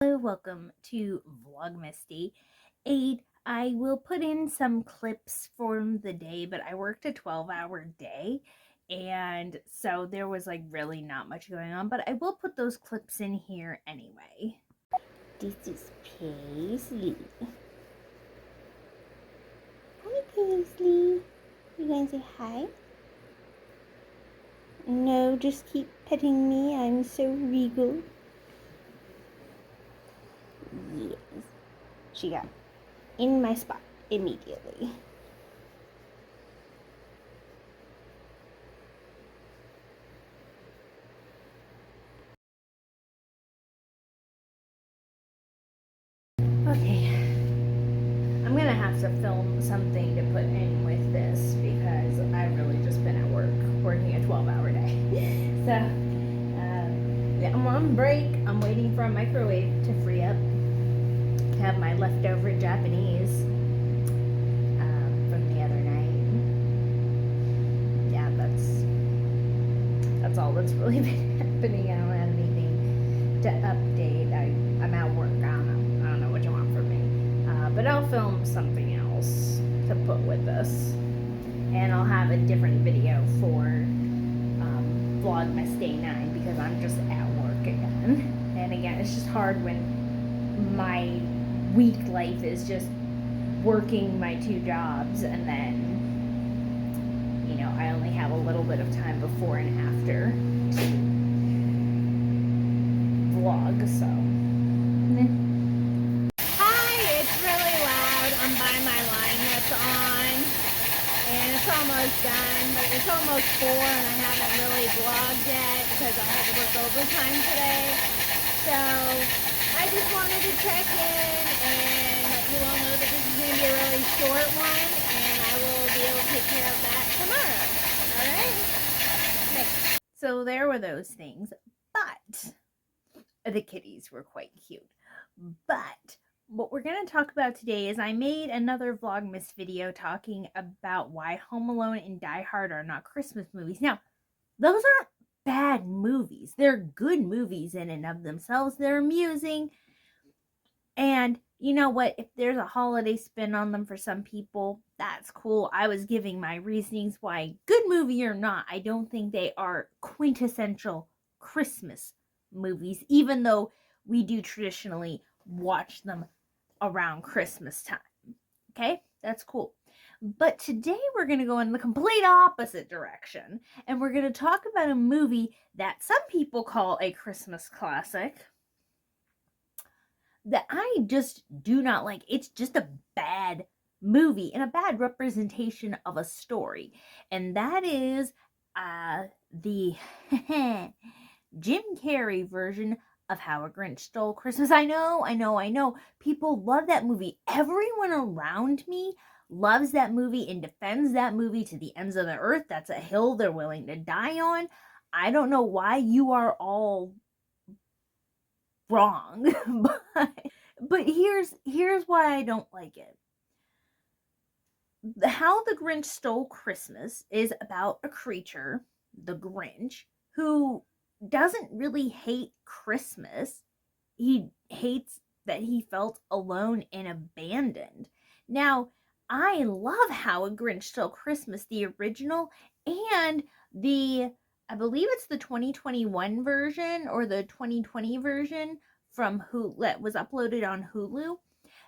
Hello, welcome to Vlogmas Day 8. I will put in some clips from the day, but I worked a 12-hour day, and so there was really not much going on, but I will put those clips in here anyway. This is Paisley. Hi, Paisley. You gonna say hi? No, just keep petting me. I'm so regal. Yes. She got in my spot immediately. Okay, I'm gonna have to film something to put in with this because I've really just been at work working a 12-hour day. So, yeah, I'm on break. I'm waiting for a microwave to free up. Have my leftover Japanese from the other night. Yeah, that's all that's really been happening. I don't have anything to update. I'm at work. I don't know what you want from me. But I'll film something else to put with this. And I'll have a different video for Vlogmas Day 9 because I'm just at work again. And again, it's just hard when my week life is just working my 2 jobs and then, I only have a little bit of time before and after to vlog, so. Hi, it's really loud. I'm by my line that's on, and it's almost done, but it's almost 4 and I haven't really vlogged yet because I had to work overtime today. So I just wanted to check in and let you all know that this is going to be a really short one, and I will be able to take care of that tomorrow. Alright? Okay. So there were those things, but the kitties were quite cute. But what we're going to talk about today is I made another Vlogmas video talking about why Home Alone and Die Hard are not Christmas movies. Now, those aren't bad movies. They're good movies in and of themselves. They're amusing. And you know what? If there's a holiday spin on them for some people, that's cool. I was giving my reasonings why, good movie or not, I don't think they are quintessential Christmas movies, even though we do traditionally watch them around Christmas time. Okay? That's cool. But today we're going to go in the complete opposite direction, and we're going to talk about a movie that some people call a Christmas classic that I just do not like. It's just a bad movie and a bad representation of a story. And that is the Jim Carrey version of How a Grinch Stole Christmas. I know. People love that movie. Everyone around me loves that movie and defends that movie to the ends of the earth. That's a hill they're willing to die on. I don't know why you are all wrong, but here's why I don't like it. How the Grinch Stole Christmas is about a creature, the Grinch, who doesn't really hate Christmas. He hates that he felt alone and abandoned. Now, I love How a Grinch Stole Christmas, the original, and I believe it's the 2021 version or the 2020 version from that was uploaded on Hulu.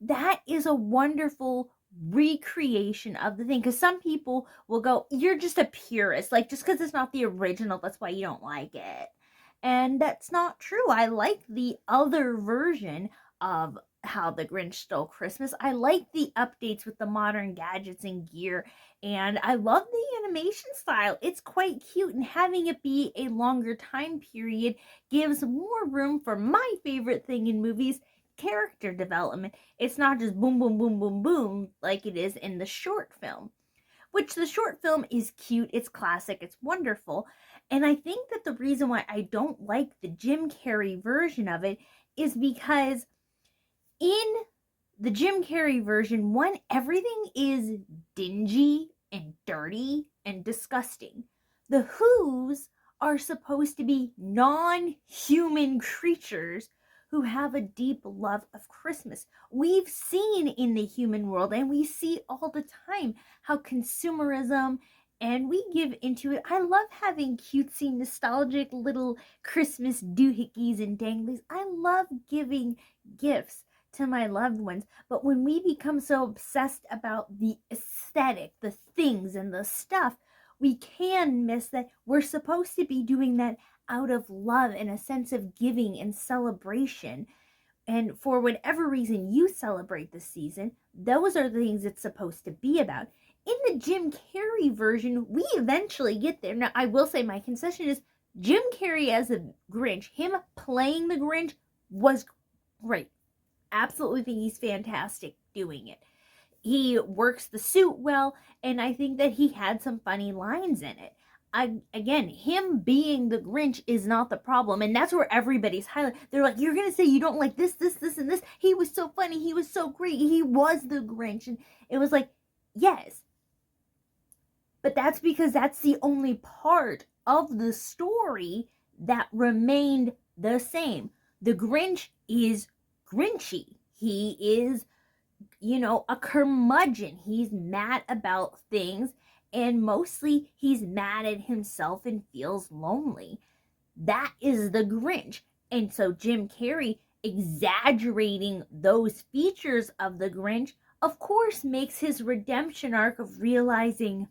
That is a wonderful recreation of the thing, because some people will go, you're just a purist, just because it's not the original, that's why you don't like it. And that's not true. I like the other version of How the Grinch Stole Christmas. I like the updates with the modern gadgets and gear, and I love the animation style. It's quite cute, and having it be a longer time period gives more room for my favorite thing in movies, character development. It's not just boom, boom, boom, boom, boom like it is in the short film, which the short film is cute, it's classic, it's wonderful. And I think that the reason why I don't like the Jim Carrey version of it is because in the Jim Carrey version, one, everything is dingy and dirty and disgusting. The Who's are supposed to be non-human creatures who have a deep love of Christmas. We've seen in the human world, and we see all the time, how consumerism, and we give into it. I love having cutesy, nostalgic little Christmas doohickeys and danglies. I love giving gifts to my loved ones. But when we become so obsessed about the aesthetic, the things and the stuff, we can miss that we're supposed to be doing that out of love and a sense of giving and celebration. And for whatever reason you celebrate this season, those are the things it's supposed to be about. In the Jim Carrey version, we eventually get there. Now, I will say my concession is Jim Carrey as a Grinch, him playing the Grinch, was great. Absolutely think he's fantastic doing it. He works the suit well, and I think that he had some funny lines in it. Again, him being the Grinch is not the problem, and that's where everybody's highlighting. They're like, you're gonna say you don't like this, this, this, and this. He was so funny. He was so great. He was the Grinch, and it was like, yes, but that's because that's the only part of the story that remained the same. The Grinch is Grinchy. He is, a curmudgeon. He's mad about things. And mostly he's mad at himself and feels lonely. That is the Grinch. And so Jim Carrey exaggerating those features of the Grinch, of course, makes his redemption arc of realizing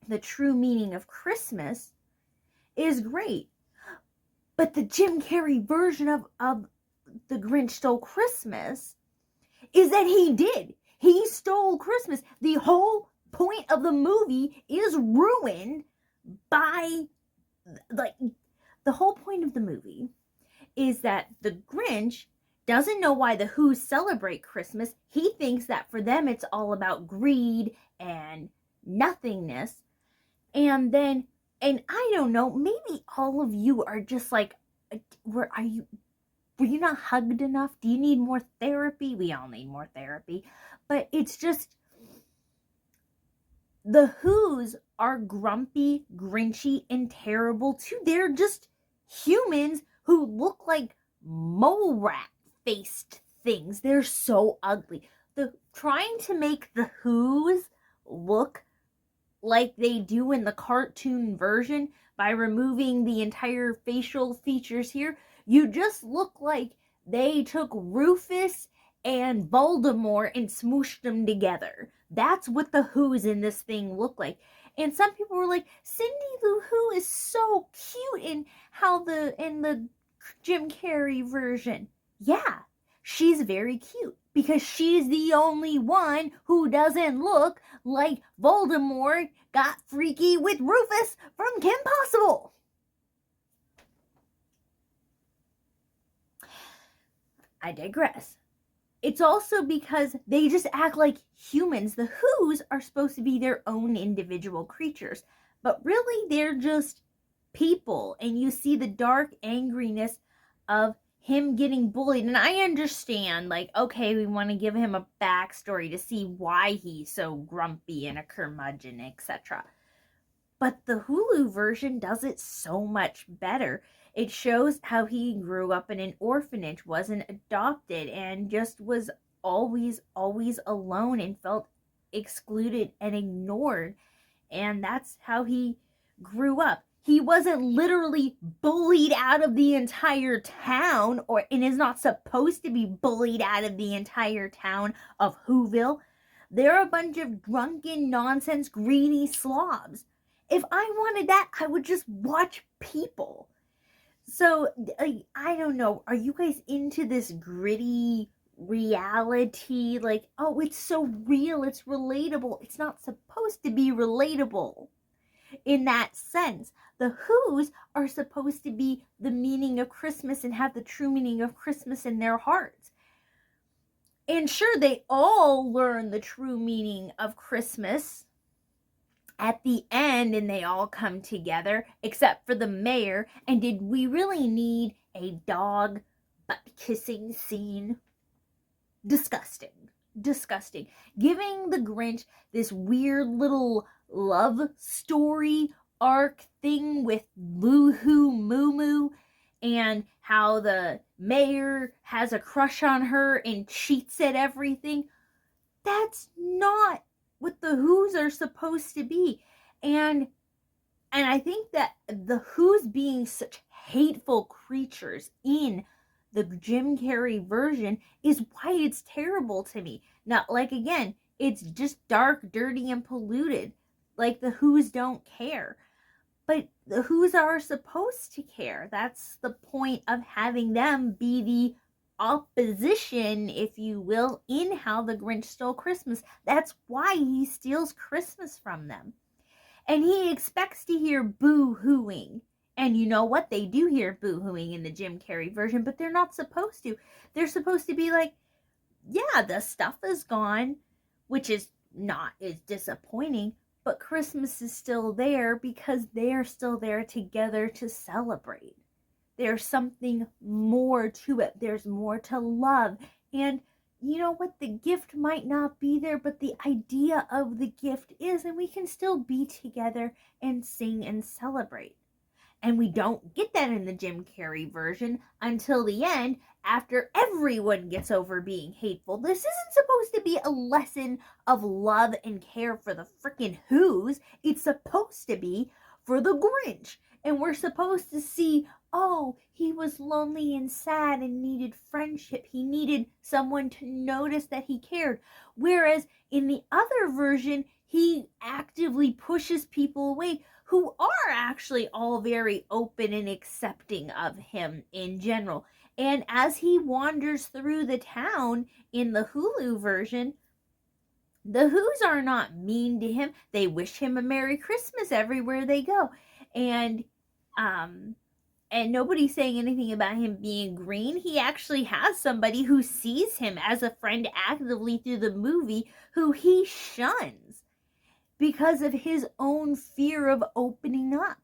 the true meaning of Christmas is great. But the Jim Carrey version of The Grinch Stole Christmas is that he stole Christmas. The whole point of the movie is ruined by, the whole point of the movie is that the Grinch doesn't know why the Who's celebrate Christmas. He thinks that for them it's all about greed and nothingness. And I don't know, maybe all of you are just like, were you not hugged enough? Do you need more therapy? We all need more therapy. But it's just, the Who's are grumpy, grinchy, and terrible too. They're just humans who look like mole rat faced things. They're so ugly. Trying to make the Who's look like they do in the cartoon version by removing the entire facial features here, you just look like they took Rufus and Voldemort and smooshed them together. That's what the Who's in this thing look like. And some people were like, Cindy Lou Who is so cute in the Jim Carrey version. Yeah, she's very cute because she's the only one who doesn't look like Voldemort got freaky with Rufus from Kim Possible. I digress. It's also because they just act like humans. The Who's are supposed to be their own individual creatures, but really they're just people. And you see the dark angriness of him getting bullied. And I understand, okay, we want to give him a backstory to see why he's so grumpy and a curmudgeon, etc. But the Hulu version does it so much better. It shows how he grew up in an orphanage, wasn't adopted, and just was always alone and felt excluded and ignored. And that's how he grew up. He wasn't literally bullied out of the entire town, and is not supposed to be bullied out of the entire town of Whoville. They're a bunch of drunken, nonsense, greedy slobs. If I wanted that, I would just watch people. So, I don't know. Are you guys into this gritty reality? It's so real. It's relatable. It's not supposed to be relatable in that sense. The Who's are supposed to be the meaning of Christmas and have the true meaning of Christmas in their hearts. And sure, they all learn the true meaning of Christmas at the end, and they all come together, except for the mayor. And did we really need a dog butt-kissing scene? Disgusting. Giving the Grinch this weird little love story arc thing with Boo-hoo Moo Moo, and how the mayor has a crush on her and cheats at everything. That's not what the Who's are supposed to be. And I think that the Who's being such hateful creatures in the Jim Carrey version is why it's terrible to me. Now, like, again, it's just dark, dirty, and polluted. Like, the Who's don't care. But the Who's are supposed to care. That's the point of having them be the opposition, if you will, in How the Grinch Stole Christmas. That's why he steals Christmas from them. And he expects to hear boo-hooing. And you know what? They do hear boo-hooing in the Jim Carrey version, but they're not supposed to. They're supposed to be like, yeah, the stuff is gone, which is disappointing, but Christmas is still there because they're still there together to celebrate. There's something more to it. There's more to love. And you know what? The gift might not be there, but the idea of the gift is, and we can still be together and sing and celebrate. And we don't get that in the Jim Carrey version until the end, after everyone gets over being hateful. This isn't supposed to be a lesson of love and care for the frickin' Who's. It's supposed to be for the Grinch. And we're supposed to see, oh, he was lonely and sad and needed friendship. He needed someone to notice that he cared. Whereas in the other version, he actively pushes people away who are actually all very open and accepting of him in general. And as he wanders through the town in the Hulu version, the Who's are not mean to him. They wish him a Merry Christmas everywhere they go. And nobody's saying anything about him being green. He actually has somebody who sees him as a friend actively through the movie who he shuns because of his own fear of opening up.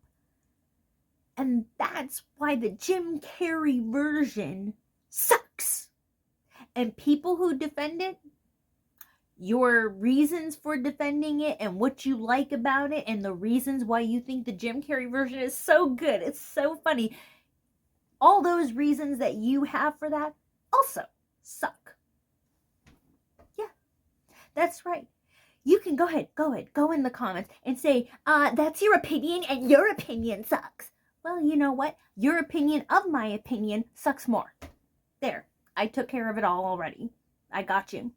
And that's why the Jim Carrey version sucks. And people who defend it, your reasons for defending it and what you like about it and the reasons why you think the Jim Carrey version is so good, it's so funny, all those reasons that you have for that also suck. Yeah, that's right. You can go ahead, go in the comments and say, that's your opinion and your opinion sucks. Well, you know what? Your opinion of my opinion sucks more. There, I took care of it all already. I got you.